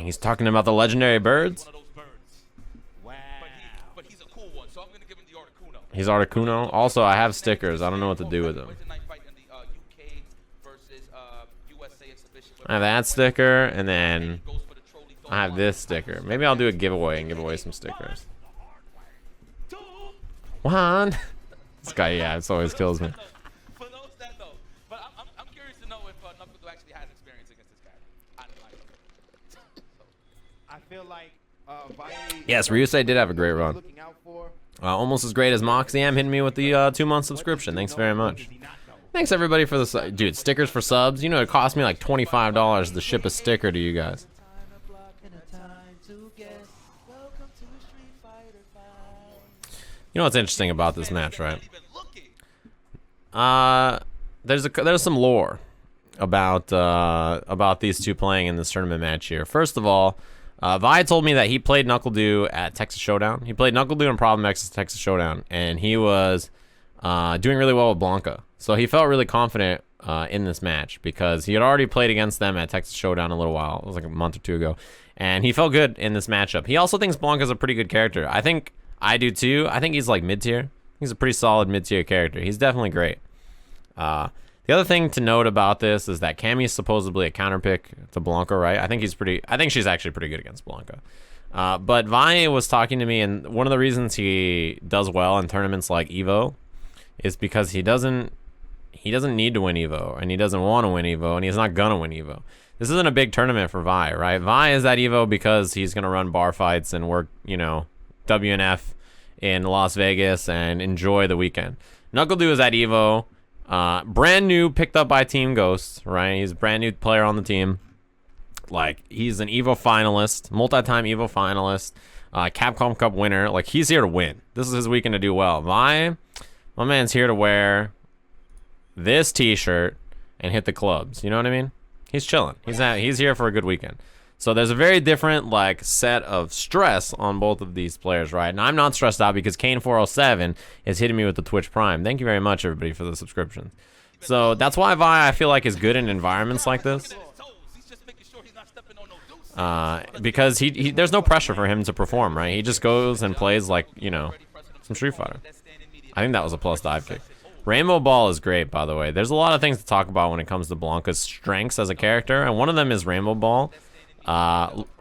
Dang, he's talking about the legendary birds? Wow. But he's a cool one, so I'm going to give him the Articuno. He's Articuno. Also, I have stickers. I don't know what to do with them. I have that sticker, and then I have this sticker. Maybe I'll do a giveaway and give away some stickers. One. This guy, yeah, it always kills me. For those that know, but I'm curious to know if NuckleDu actually has experience against this guy. I feel like Valle, Yes, Ryusei did have a great run. Almost as great as Moxie M hitting me with the 2-month subscription. Thanks very much. Thanks everybody for the dude stickers for subs. You know it cost me like $25 to ship a sticker to you guys. You know what's interesting about this match, right? There's some lore about these two playing in this tournament match here. First of all, Vi told me that he played NuckleDu at Texas Showdown. He played NuckleDu and Problem X at Texas Showdown, and he was doing really well with Blanca. So he felt really confident in this match because he had already played against them at Texas Showdown a little while. It was like a month or two ago, and he felt good in this matchup. He also thinks Blanca's a pretty good character. I think I do too. I think he's like mid-tier. He's a pretty solid mid-tier character. He's definitely great. The other thing to note about this is that Cammy's supposedly a counterpick to Blanca, right? I think she's actually pretty good against Blanca. But Valle was talking to me, and one of the reasons he does well in tournaments like EVO is because he doesn't need to win EVO, and he doesn't want to win EVO, and he's not gonna win EVO. This isn't a big tournament for Vi, right? Vi is at EVO because he's gonna run bar fights and work, you know, WNF in Las Vegas and enjoy the weekend. NuckleDu is at EVO, brand new, picked up by Team Ghost, right? He's a brand new player on the team. Like, he's an EVO finalist, multi-time EVO finalist, Capcom Cup winner. Like, he's here to win. This is his weekend to do well. My man's here to wear this t-shirt and hit the clubs. You know what I mean? He's chilling. He's here for a good weekend. So there's a very different like set of stress on both of these players, right? And I'm not stressed out because Kane407 is hitting me with the Twitch Prime. Thank you very much, everybody, for the subscription. So that's why Vi, I feel like, is good in environments like this. Because there's no pressure for him to perform, right? He just goes and plays like, you know, some Street Fighter. I think that was a plus dive kick. Rainbow Ball is great, by the way. There's a lot of things to talk about when it comes to Blanca's strengths as a character, and one of them is Rainbow Ball.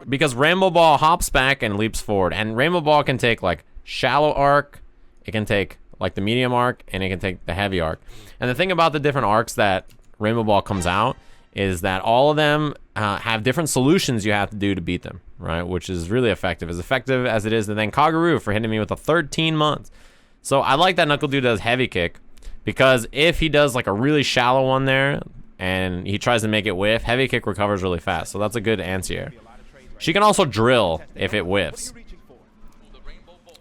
Because Rainbow Ball hops back and leaps forward, and Rainbow Ball can take like shallow arc, it can take like the medium arc, and it can take the heavy arc. And the thing about the different arcs that Rainbow Ball comes out is that all of them have different solutions you have to do to beat them, right? Which is really effective, as it is. And then Kaguru for hitting me with a 13 months. So I like that NuckleDu does heavy kick, because if he does like a really shallow one there and he tries to make it whiff, heavy kick recovers really fast. So that's a good anti-air. She can also drill if it whiffs.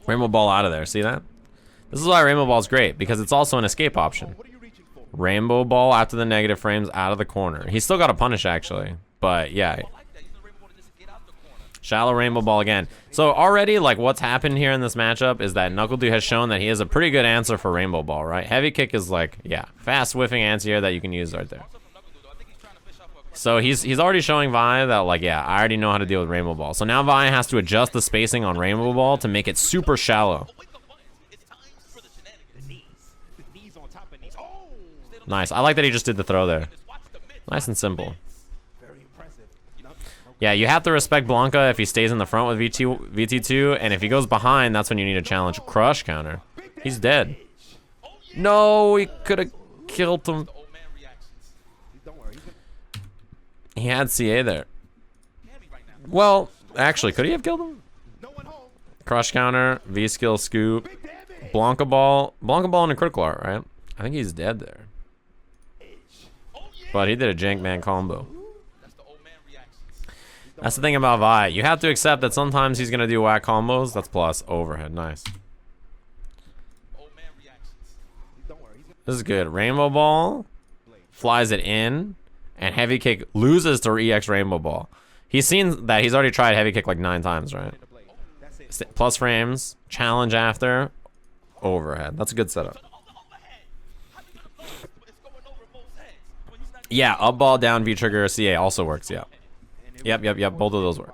Rainbow Ball out of there. See that? This is why Rainbow Ball is great, because it's also an escape option. Rainbow Ball after the negative frames out of the corner. He's still got to punish, actually. But yeah. Shallow Rainbow Ball again. So already, like, what's happened here in this matchup is that NuckleDu has shown that he has a pretty good answer for Rainbow Ball, right? Heavy kick is like, yeah, fast whiffing anti-air that you can use right there. So he's already showing Vi that, like, yeah, I already know how to deal with Rainbow Ball. So now Vi has to adjust the spacing on Rainbow Ball to make it super shallow. Nice. I like that he just did the throw there. Nice and simple. Yeah, you have to respect Blanca if he stays in the front with VT2, and if he goes behind, that's when you need a challenge. Crush counter. He's dead. No, he could have killed him. He had CA there. Well, actually, could he have killed him? Crush counter, V-skill scoop, Blanca Ball and a critical art, right? I think he's dead there. But he did a jank man combo. That's the thing about Vi. You have to accept that sometimes he's going to do whack combos. That's plus overhead. Nice. This is good. Rainbow Ball flies it in, and heavy kick loses to EX Rainbow Ball. He's seen that he's already tried heavy kick like 9 times, right? Plus frames, challenge after, overhead. That's a good setup. Yeah, up ball, down V trigger, CA also works, yeah. Yep. Both of those work.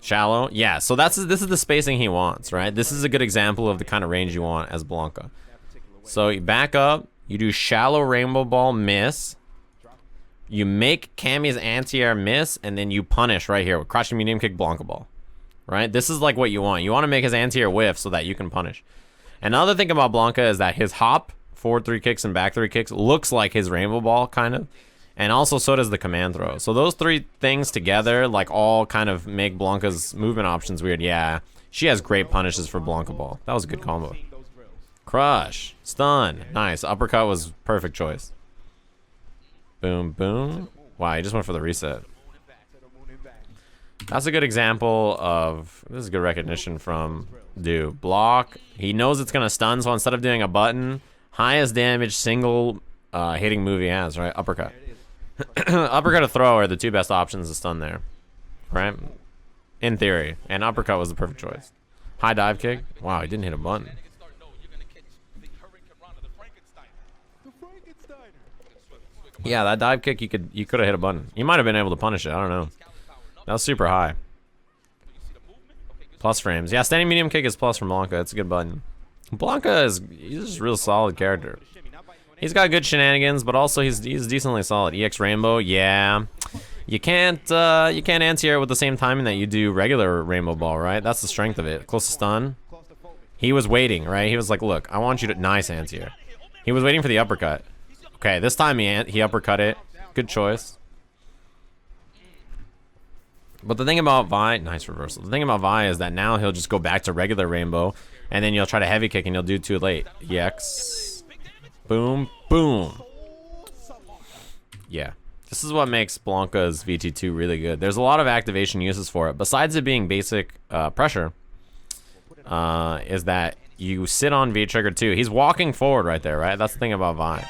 Shallow. Yeah, so this is the spacing he wants, right? This is a good example of the kind of range you want as Blanca. So you back up, you do shallow rainbow ball miss. You make Cammy's anti-air miss, and then you punish right here with crouching medium kick Blanca ball. Right? This is like what you want. You want to make his anti-air whiff so that you can punish. Another thing about Blanca is that his hop, forward 3 kicks and back 3 kicks, looks like his rainbow ball, kind of. And also so does the command throw. So those 3 things together, like, all kind of make Blanca's movement options weird. Yeah, she has great punishes for Blanca ball. That was a good combo. Crush. Stun. Nice. Uppercut was perfect choice. Boom, boom. Wow, he just went for the reset. That's a good example of, this is good recognition from Du. Block. He knows it's going to stun, so instead of doing a button, highest damage single hitting move he has, right? Uppercut. Uppercut or throw are the 2 best options to stun there, right? In theory. And uppercut was the perfect choice. High dive kick. Wow, he didn't hit a button. Yeah, that dive kick, you could have hit a button. You might have been able to punish it. I don't know. That was super high. Plus frames. Yeah, standing medium kick is plus from Blanca. It's a good button. Blanca he's just a real solid character. He's got good shenanigans, but also he's decently solid. EX Rainbow, yeah. You can't anti-air with the same timing that you do regular Rainbow Ball, right? That's the strength of it. Close to stun. He was waiting, right? He was like, look, I want you to nice anti-air. He was waiting for the uppercut. Okay, this time he uppercut it. Good choice. But the thing about Vi, nice reversal. The thing about Vi is that now he'll just go back to regular Rainbow, and then you'll try to heavy kick and you'll do too late. EX. Boom, boom. Yeah. This is what makes Blanca's VT2 really good. There's a lot of activation uses for it. Besides it being basic pressure, is that you sit on V-Trigger 2. He's walking forward right there, right? That's the thing about Vi.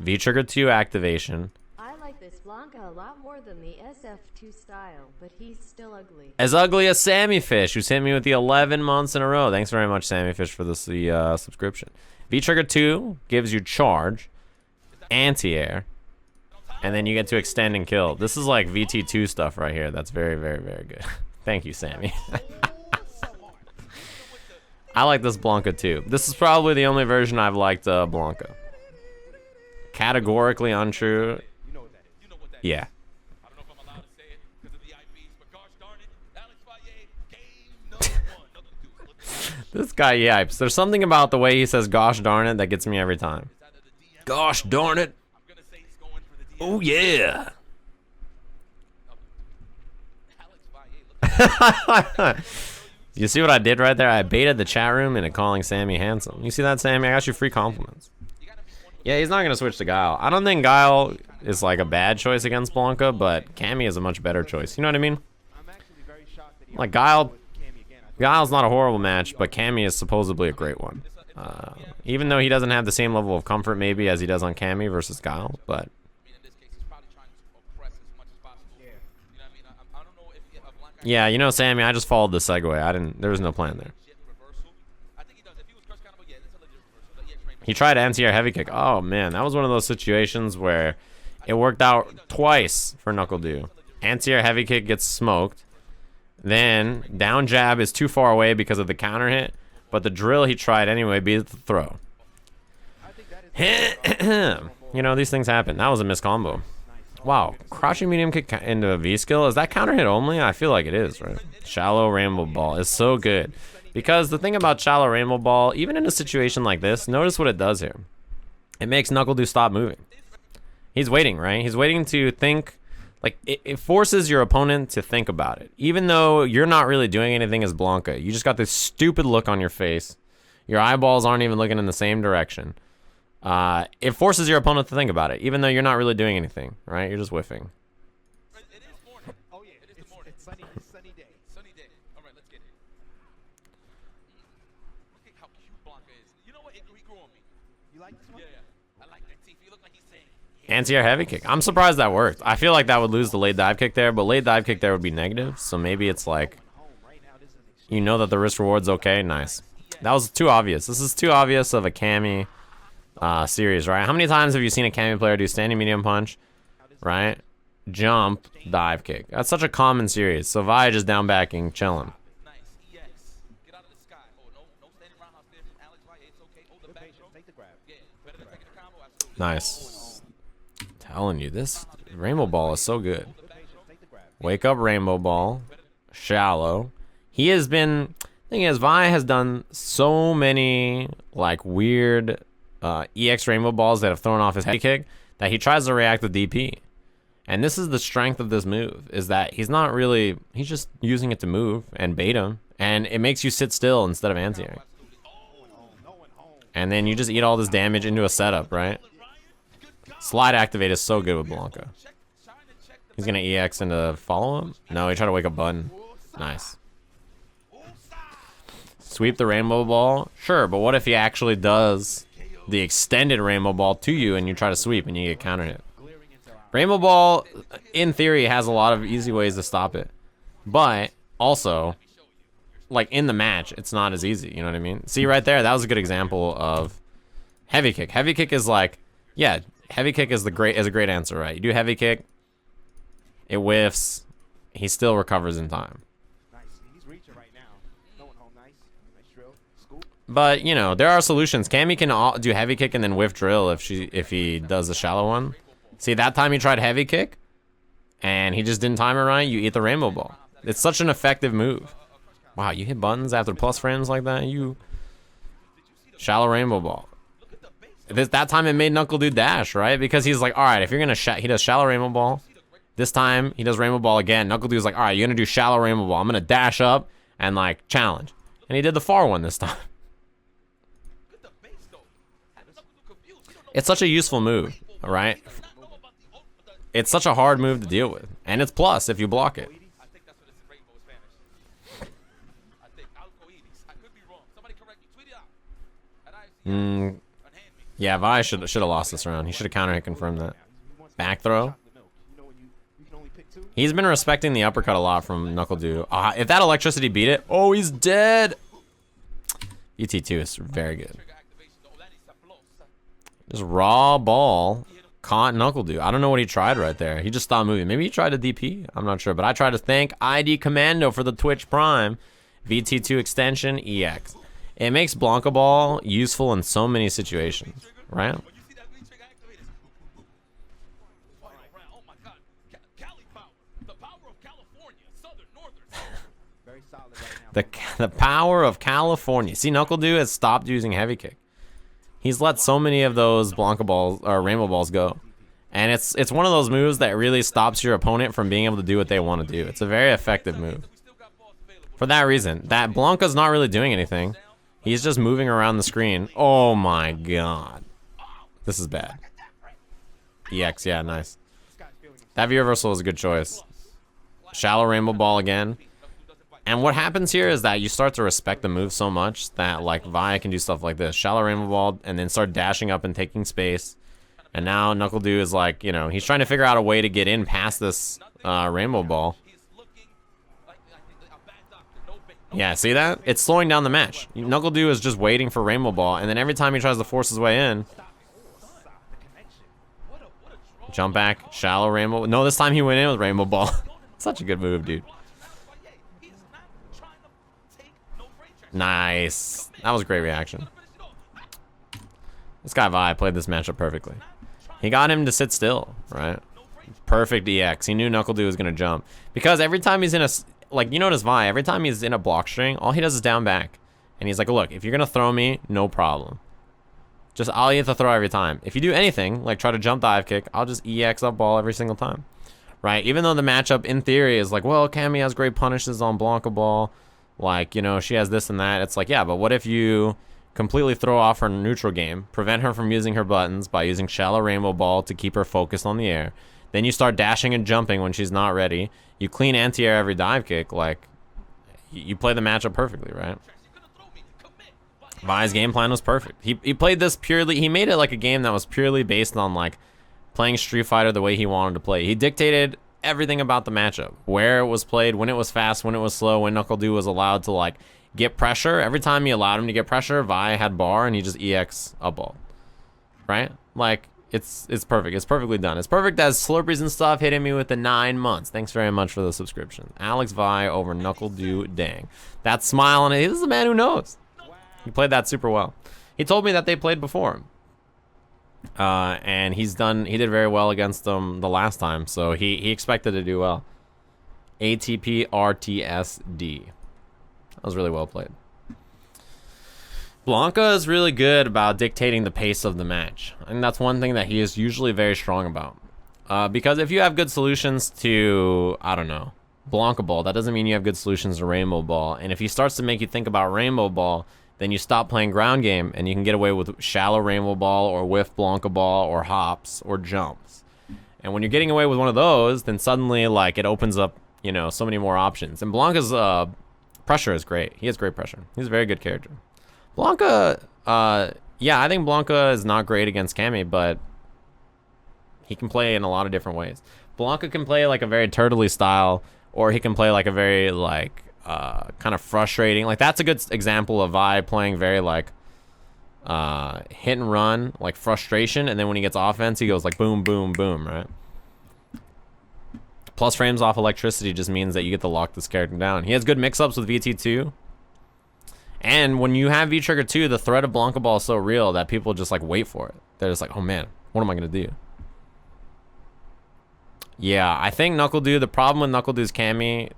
V-Trigger 2 activation. I like this Blanca a lot more than the SF2 style, but he's still ugly. As ugly as Sammy Fish, who's hit me with the 11 months in a row. Thanks very much, Sammy Fish, for this subscription. V-Trigger 2 gives you charge, anti-air, and then you get to extend and kill. This is like VT2 stuff right here. That's very, very, very good. Thank you, Sammy. I like this Blanca too. This is probably the only version I've liked Blanca. Categorically untrue. Yeah. I don't know if I'm allowed to say it because of the IPs, but gosh darn it, Alex Valle, game number 1. This guy yipes. There's something about the way he says gosh darn it that gets me every time. Gosh darn it. I'm gonna say he's going for the DM. Oh yeah. Alex Valle, You see what I did right there? I baited the chat room into calling Sammy handsome. You see that, Sammy? I got you free compliments. Yeah, he's not going to switch to Guile. I don't think Guile is like a bad choice against Blanca, but Cammy is a much better choice. You know what I mean? Like Guile's not a horrible match, but Cammy is supposedly a great one. Even though he doesn't have the same level of comfort maybe as he does on Cammy versus Guile, but... Yeah, you know, Sammy, I just followed the segue. There was no plan there. He tried anti-air heavy kick. Oh, man, that was one of those situations where it worked out twice for NuckleDu. Anti-air heavy kick gets smoked. Then down jab is too far away because of the counter hit, but the drill he tried anyway beat the throw. You know, these things happen. That was a missed combo. Wow, crouching medium kick into a V skill. Is that counter hit only? I feel like it is, right? Shallow rainbow ball is so good. Because the thing about shallow rainbow ball, even in a situation like this, notice what it does here. It makes NuckleDu stop moving. He's waiting, right? He's waiting to think. Like, it forces your opponent to think about it. Even though you're not really doing anything as Blanca. You just got this stupid look on your face. Your eyeballs aren't even looking in the same direction. It forces your opponent to think about it, even though you're not really doing anything, right? You're just whiffing. It is morning. Oh yeah, it is the morning. It's sunny day. Sunny day. All right, let's get it. Look at how cute Blanca is. You know what? He grew on me. You like this one? Yeah. I like that teeth. You look like he's saying. Anti-air heavy kick. I'm surprised that worked. I feel like that would lose the late dive kick there, but late dive kick there would be negative. So maybe it's like, you know that the risk reward's okay. Nice. That was too obvious. This is too obvious of a Cammy series, right? How many times have you seen a Cammy player do standing medium punch, right? jump, dive kick. That's such a common series. So Vi just down backing, chilling. Nice. EX. Get out of the sky. Oh, no standing roundhouse there from Alex Valle. It's okay. Hold the back throw. Take the grab. Yeah, better than taking the combo. Absolutely. Nice. Telling you, this Rainbow Ball is so good. Take the grab. Wake up Rainbow Ball. Shallow. He has been... Thing is, Vi has done so many, like, weird EX Rainbow Balls that have thrown off his head kick that he tries to react with DP. And this is the strength of this move, is that he's not really... He's just using it to move and bait him. And it makes you sit still instead of anti-airing. And then you just eat all this damage into a setup, right? Slide activate is so good with Blanca. He's going to EX into follow-up? No, he tried to wake up button. Nice. Sweep the Rainbow Ball? Sure, but what if he actually does the extended Rainbow Ball to you and you try to sweep and you get counter hit? Rainbow Ball, in theory, has a lot of easy ways to stop it. But, also, like, in the match, it's not as easy, you know what I mean? See, right there, that was a good example of heavy kick. Heavy kick is like, yeah, heavy kick is a great answer, right? You do heavy kick, it whiffs, he still recovers in time. Nice. He's reaching right now. No one home. Nice. Nice drill. Scoop. But, you know, there are solutions. Cammy can do heavy kick and then whiff drill if he does the shallow one. See, that time he tried heavy kick, and he just didn't time it right. You eat the Rainbow Ball. It's such an effective move. Wow, you hit buttons after plus frames like that? You... Shallow Rainbow Ball. That time it made NuckleDu dash, right? Because he's like, alright, if you're going to... He does shallow Rainbow Ball. This time, he does Rainbow Ball again. NuckleDu's like, alright, you're going to do shallow Rainbow Ball. I'm going to dash up and, like, challenge. And he did the far one this time. It's such a useful move, right? It's such a hard move to deal with. And it's plus if you block it. I think that's what it's in Rainbow Spanish. I think Alcoides. I could be wrong. Somebody correct me. Tweet it out. Unhand me. Yeah, Vi should have lost this round. He should have counter hit confirmed that. Back throw. He's been respecting the uppercut a lot from NuckleDu. If that electricity beat it, oh, he's dead. ET2 is very good. Just raw ball caught NuckleDu. I don't know what he tried right there. He just stopped moving. Maybe he tried a DP. I'm not sure. But I try to thank ID Commando for the Twitch Prime. VT2 extension, EX. It makes Blanca Ball useful in so many situations, right? The power of California. See, NuckleDu has stopped using heavy kick. He's let so many of those Blanca balls or Rainbow Balls go. And it's one of those moves that really stops your opponent from being able to do what they want to do. It's a very effective move. For that reason, that Blanca's not really doing anything. He's just moving around the screen. Oh my god. This is bad. EX, yeah, nice. That view reversal is a good choice. Shallow Rainbow Ball again. And what happens here is that you start to respect the move so much that, like, Vi can do stuff like this. Shallow Rainbow Ball, and then start dashing up and taking space. And now NuckleDu is like, you know, he's trying to figure out a way to get in past this Rainbow Ball. Yeah, see that? It's slowing down the match. NuckleDu is just waiting for Rainbow Ball, and then every time he tries to force his way in... Jump back, shallow Rainbow... No, this time he went in with Rainbow Ball. Such a good move, dude. Nice. That was a great reaction. This guy Vi played this matchup perfectly. He got him to sit still, right? Perfect EX. He knew NuckleDu was going to jump. Because every time he's in a... Like, you notice Vi, every time he's in a block string, all he does is down back. And he's like, look, if you're going to throw me, no problem. Just, I'll get the throw every time. If you do anything, like try to jump dive kick, I'll just EX up ball every single time. Right? Even though the matchup, in theory, is like, well, Cammy has great punishes on Blanca Ball. Like, you know, she has this and that. It's like, yeah, but what if you completely throw off her neutral game, prevent her from using her buttons by using shallow Rainbow Ball to keep her focused on the air. Then you start dashing and jumping when she's not ready. You clean anti-air every dive kick. Like, you play the matchup perfectly, right? Vi's game plan was perfect. He played this purely... He made it like a game that was purely based on, like, playing Street Fighter the way he wanted to play. He dictated everything about the matchup. Where it was played, when it was fast, when it was slow, when NuckleDu was allowed to, like, get pressure. Every time he allowed him to get pressure, Vi had bar and he just EX up ball. Right? Like, It's perfect. It's perfectly done. It's perfect as Slurpees and stuff hitting me with the 9 months. Thanks very much for the subscription. Alex Vi over NuckleDu Dang. That smile on it. This is a man who knows. He played that super well. He told me that they played before him. And he did very well against them the last time, so he expected to do well. ATP RTSD. That was really well played. Blanca is really good about dictating the pace of the match. And that's one thing that he is usually very strong about. Because if you have good solutions to, I don't know, Blanca Ball, that doesn't mean you have good solutions to Rainbow Ball. And if he starts to make you think about Rainbow Ball, then you stop playing ground game and you can get away with shallow Rainbow Ball or whiff Blanca Ball or hops or jumps. And when you're getting away with one of those, then suddenly like it opens up, you know, so many more options. And Blanca's pressure is great. He has great pressure. He's a very good character. Blanca, yeah, I think Blanca is not great against Cammy, but he can play in a lot of different ways. Blanca can play like a very turtley style, or he can play like a very like kind of frustrating. Like that's a good example of Vi playing very like hit and run, like frustration, and then when he gets offense, he goes like boom, boom, boom, right? Plus frames off electricity just means that you get to lock this character down. He has good mix-ups with VT2. And when you have V-Trigger 2, the threat of Blanca Ball is so real that people just like wait for it. They're just like, oh man, what am I going to do? Yeah, I think NuckleDu, the problem with NuckleDu's Cammy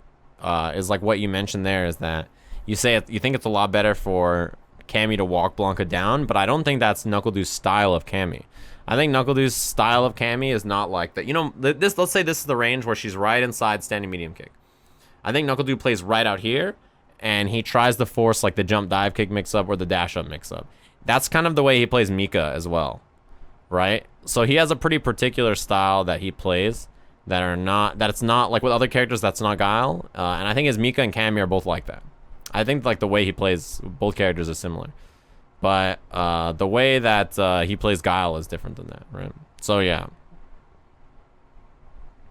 is like what you mentioned there, is that you think it's a lot better for Cammy to walk Blanca down, but I don't think that's NuckleDu's style of Cammy. I think NuckleDu's style of Cammy is not like that. You know, let's say this is the range where she's right inside standing medium kick. I think NuckleDu plays right out here, and he tries to force like the jump dive kick mix up or the dash up mix up. That's kind of the way he plays Mika as well, right? So he has a pretty particular style that he plays it's not like with other characters that's not Guile. And I think his Mika and Cammy are both like that. I think like the way he plays both characters is similar. But the way that he plays Guile is different than that, right? So yeah.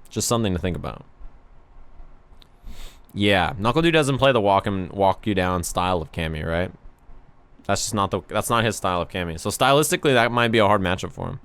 Just something to think about. Yeah, NuckleDu doesn't play the walk you down style of Cammy, right? That's just not his style of Cammy. So stylistically, that might be a hard matchup for him.